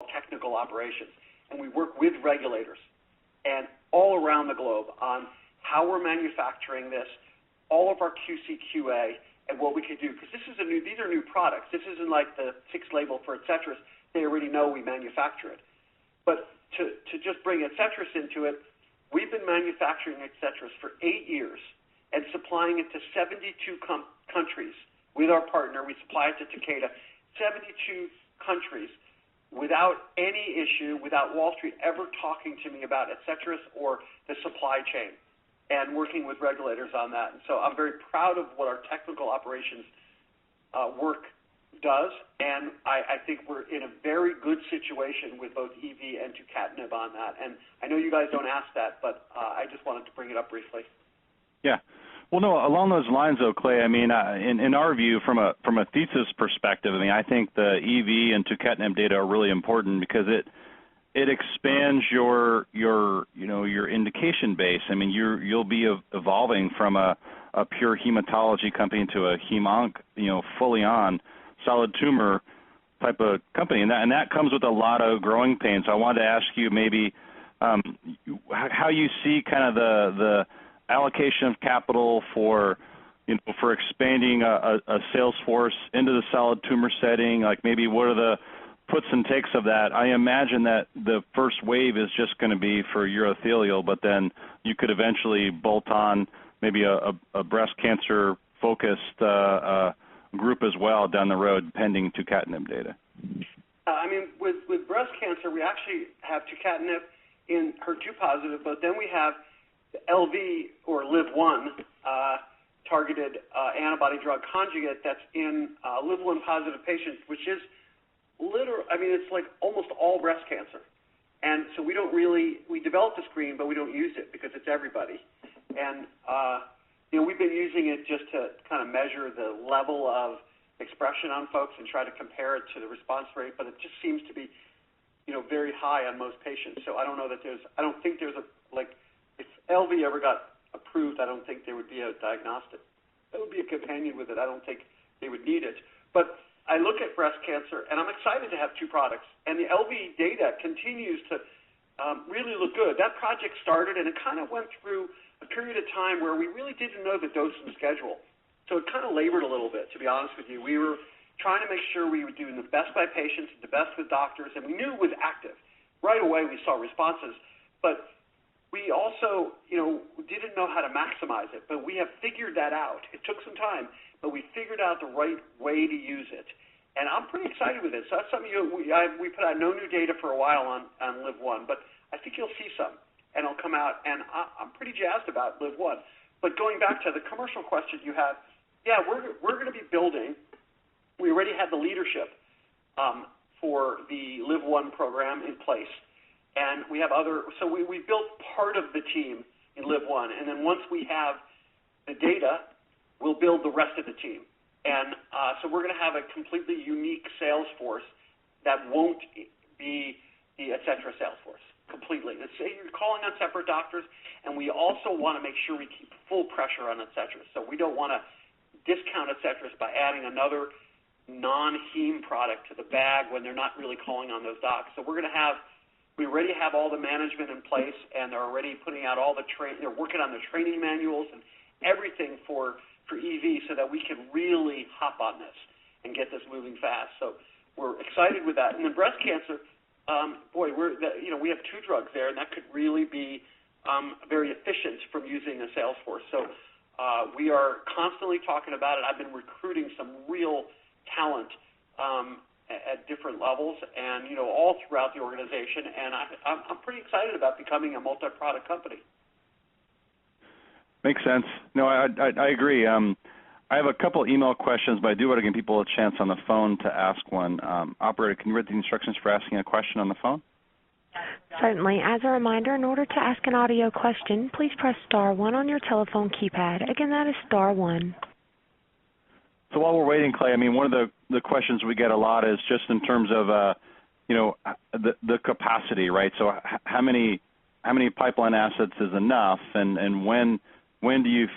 technical operations, and we work with regulators and all around the globe on how we're manufacturing this, all of our QC/QA, and what we could do. Because these are new products. This isn't like the 6 label for Etcetras. They already know we manufacture it. But to just bring Etcetras into it, we've been manufacturing Etcetras for 8 years and supplying it to 72 countries with our partner. We supply it to Takeda, 72 countries without any issue, without Wall Street ever talking to me about Etcetras or the supply chain, and working with regulators on that. And so I'm very proud of what our technical operations work does, and I think we're in a very good situation with both EV and tucatinib on that. And I know you guys don't ask that, but I just wanted to bring it up briefly. Yeah. Well, no, along those lines, though, Clay, I mean, in our view, from a thesis perspective, I mean, I think the EV and tucatinib data are really important because it expands your indication base. I mean, you'll be evolving from a pure hematology company to a hem-onc, fully on solid tumor type of company, and that comes with a lot of growing pains. So I wanted to ask you maybe how you see kind of the allocation of capital for expanding a sales force into the solid tumor setting. Like maybe what are the puts and takes of that? I imagine that the first wave is just going to be for urothelial, but then you could eventually bolt on maybe a breast cancer focused group as well down the road, pending tucatinib data. I mean, with breast cancer, we actually have tucatinib in HER2 positive, but then we have the LV or LIV-1 targeted antibody drug conjugate that's in LIV-1 positive patients, which is it's like almost all breast cancer. And so we developed the screen, but we don't use it because it's everybody. And, we've been using it just to kind of measure the level of expression on folks and try to compare it to the response rate, but it just seems to be, very high on most patients. So I don't know that I don't think there's if LV ever got approved, I don't think there would be a diagnostic. There would be a companion with it. I don't think they would need it. But I look at breast cancer, and I'm excited to have 2 products. And the LV data continues to really look good. That project started, and it kind of went through a period of time where we really didn't know the dose and schedule. So it kind of labored a little bit, to be honest with you. We were trying to make sure we were doing the best by patients, the best with doctors, and we knew it was active. Right away we saw responses, but we also, didn't know how to maximize it, but we have figured that out. It took some time, but we figured out the right way to use it. And I'm pretty excited with it. So that's something we put out no new data for a while on LIV-1, but I think you'll see some, and it'll come out, and I'm pretty jazzed about LIV-1. But going back to the commercial question you have, yeah, we're going to be building. We already have the leadership for the LIV-1 program in place. And we have so we built part of the team in LIV-1, and then once we have the data, we'll build the rest of the team. And so we're going to have a completely unique sales force that won't be the Etcetras sales force completely. You're calling on separate doctors, and we also want to make sure we keep full pressure on Etcetras. So we don't want to discount Etcetras by adding another non-heme product to the bag when they're not really calling on those docs. So we already have all the management in place, and they're already putting out all they're working on the training manuals and everything for EV so that we can really hop on this and get this moving fast. So we're excited with that. And then breast cancer, we have 2 drugs there, and that could really be very efficient from using a sales force. So we are constantly talking about it. I've been recruiting some real talent at different levels and, all throughout the organization, and I'm pretty excited about becoming a multi-product company. Makes sense. No, I agree. I have a couple email questions, but I do want to give people a chance on the phone to ask one. Operator, can you read the instructions for asking a question on the phone? Certainly. As a reminder, in order to ask an audio question, please press star 1 on your telephone keypad. Again, that is star 1. So while we're waiting, Clay, I mean, one of the questions we get a lot is just in terms of, the capacity, right? So how many pipeline assets is enough, and when do you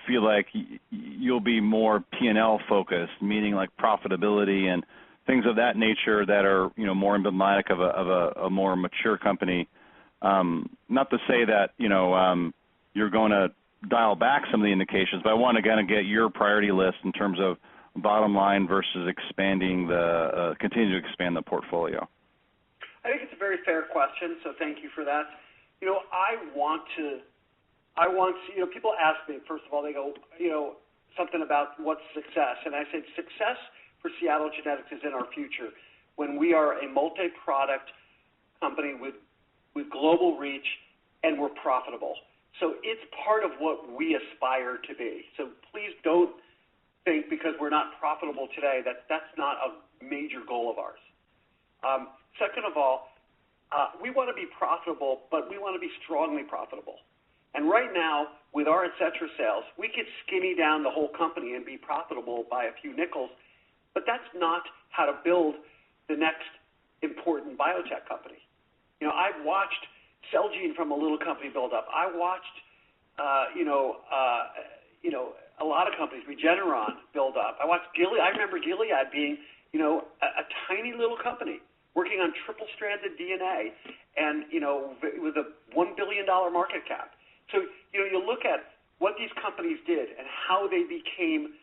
feel like you'll be more P&L focused, meaning like profitability and things of that nature that are, more emblematic of a more mature company. Not to say that, you're going to dial back some of the indications, but I want to kind of get your priority list in terms of bottom line versus expanding continue to expand the portfolio. I think it's a very fair question, so thank you for that. People ask me, first of all, they go, something about what's success, and I said success for Seattle Genetics is in our future when we are a multi-product company with global reach and we're profitable. So it's part of what we aspire to be. So please don't think because we're not profitable today that's not a major goal of ours. Second of all, we want to be profitable, but we want to be strongly profitable. And right now, with our Etcetera sales, we could skinny down the whole company and be profitable by a few nickels, but that's not how to build the next important biotech company. I've watched Celgene from a little company build up. I watched, a lot of companies, Regeneron, build up. I watched Gilead. I remember Gilead being, a tiny little company working on triple-stranded DNA, and with a $1 billion market cap. So you look at what these companies did and how they became,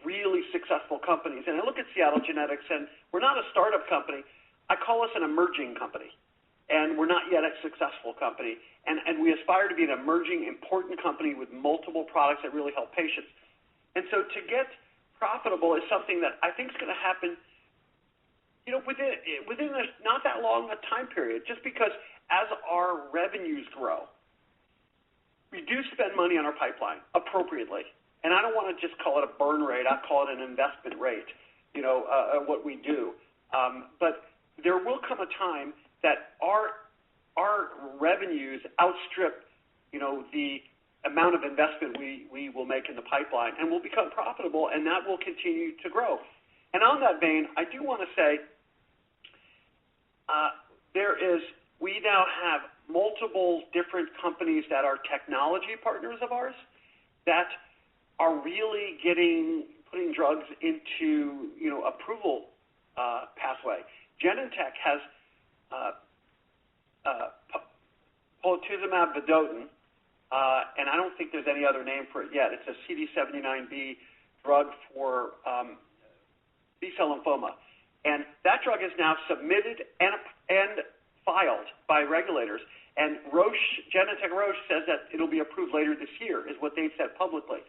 really successful companies. And I look at Seattle Genetics, and we're not a startup company. I call us an emerging company. And we're not yet a successful company. And we aspire to be an emerging, important company with multiple products that really help patients. And so to get profitable is something that I think is going to happen, within not that long a time period, just because as our revenues grow, we do spend money on our pipeline appropriately. And I don't want to just call it a burn rate. I call it an investment rate, what we do. But there will come a time that our revenues outstrip, the amount of investment we will make in the pipeline, and we'll become profitable, and that will continue to grow. And on that vein, I do want to say we now have multiple different companies that are technology partners of ours that are really putting drugs into, approval pathway. Genentech has polatuzumab vedotin, and I don't think there's any other name for it yet. It's a CD79B drug for B-cell lymphoma. And that drug is now submitted and filed by regulators. And Genentech Roche says that it'll be approved later this year, is what they've said publicly.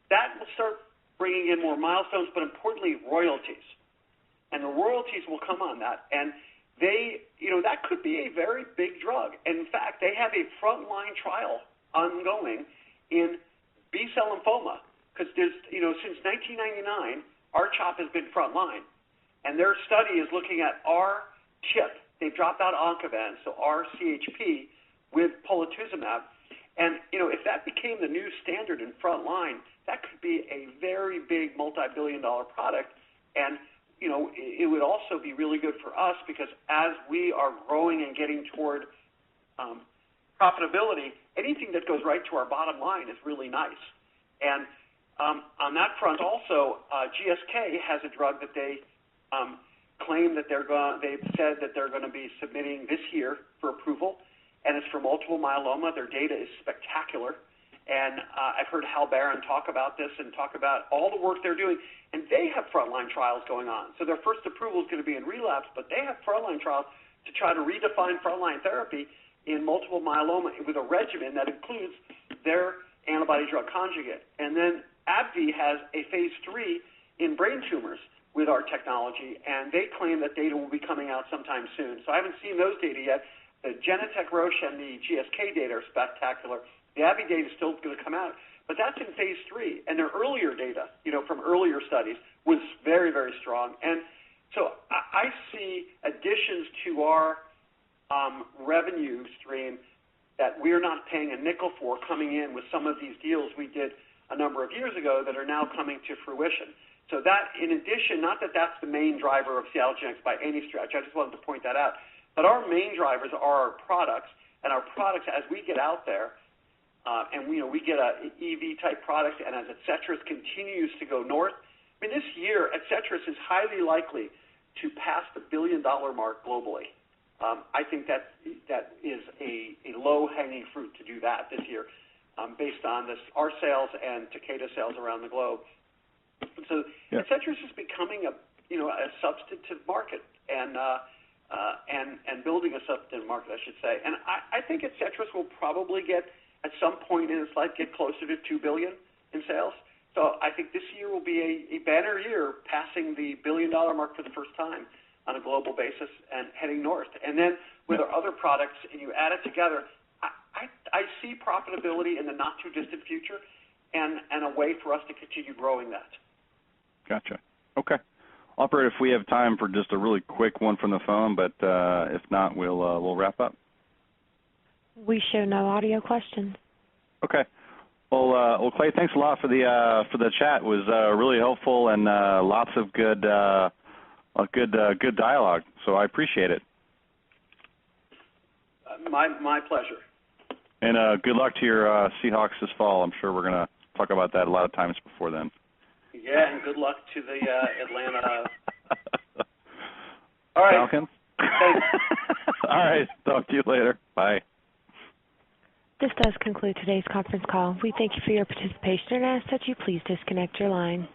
That will start bringing in more milestones, but importantly, royalties. And the royalties will come on that. And that could be a very big drug. And in fact, they have a frontline trial ongoing in B-cell lymphoma because there's, since 1999, R-CHOP has been frontline. And their study is looking at R-CHP. They've dropped out Oncovan, so R-CHP with polatuzumab. And, if that became the new standard in frontline, that could be a very big multi-billion-dollar product. And, it would also be really good for us because as we are growing and getting toward profitability, anything that goes right to our bottom line is really nice. And on that front also, GSK has a drug that they claim that they've said that they're going to be submitting this year for approval, and it's for multiple myeloma. Their data is spectacular. And I've heard Hal Barron talk about this and talk about all the work they're doing. And they have frontline trials going on. So their first approval is going to be in relapse, but they have frontline trials to try to redefine frontline therapy in multiple myeloma with a regimen that includes their antibody-drug conjugate. And then AbbVie has a phase 3 in brain tumors with our technology, and they claim that data will be coming out sometime soon. So I haven't seen those data yet. The Genentech Roche and the GSK data are spectacular. The AbbVie data is still going to come out, but that's in phase 3, and their earlier data, from earlier studies, was very, very strong. And so I see additions to our revenue stream that we're not paying a nickel for coming in with some of these deals we did a number of years ago that are now coming to fruition. So that, in addition, not that that's the main driver of Seattle Genetics by any stretch, I just wanted to point that out, but our main drivers are our products, and our products, as we get out there, and we get a EV-type product, and as Etcetera continues to go north, I mean, this year, Etcetras is highly likely to pass the $1 billion mark globally. I think that is a low-hanging fruit to do that this year, based on our sales and Takeda sales around the globe. So Etcetras is becoming a substantive market and building a substantive market, I should say. And I think Etcetras will probably get, at some point in its life, get closer to $2 billion in sales. So I think this year will be a banner year, passing the $1 billion mark for the first time on a global basis and heading north. And then with our other products, and you add it together, I see profitability in the not-too-distant future and a way for us to continue growing that. Gotcha. Okay. Operator, if we have time for just a really quick one from the phone, but if not, we'll wrap up. We show no audio questions. Okay. Well, Clay, thanks a lot for the chat. It was really helpful and lots of good dialogue. So I appreciate it. My pleasure. And good luck to your Seahawks this fall. I'm sure we're going to talk about that a lot of times before then. Yeah, and good luck to the Atlanta. All right. Falcons? Thanks. All right. Talk to you later. Bye. This does conclude today's conference call. We thank you for your participation and ask that you please disconnect your line.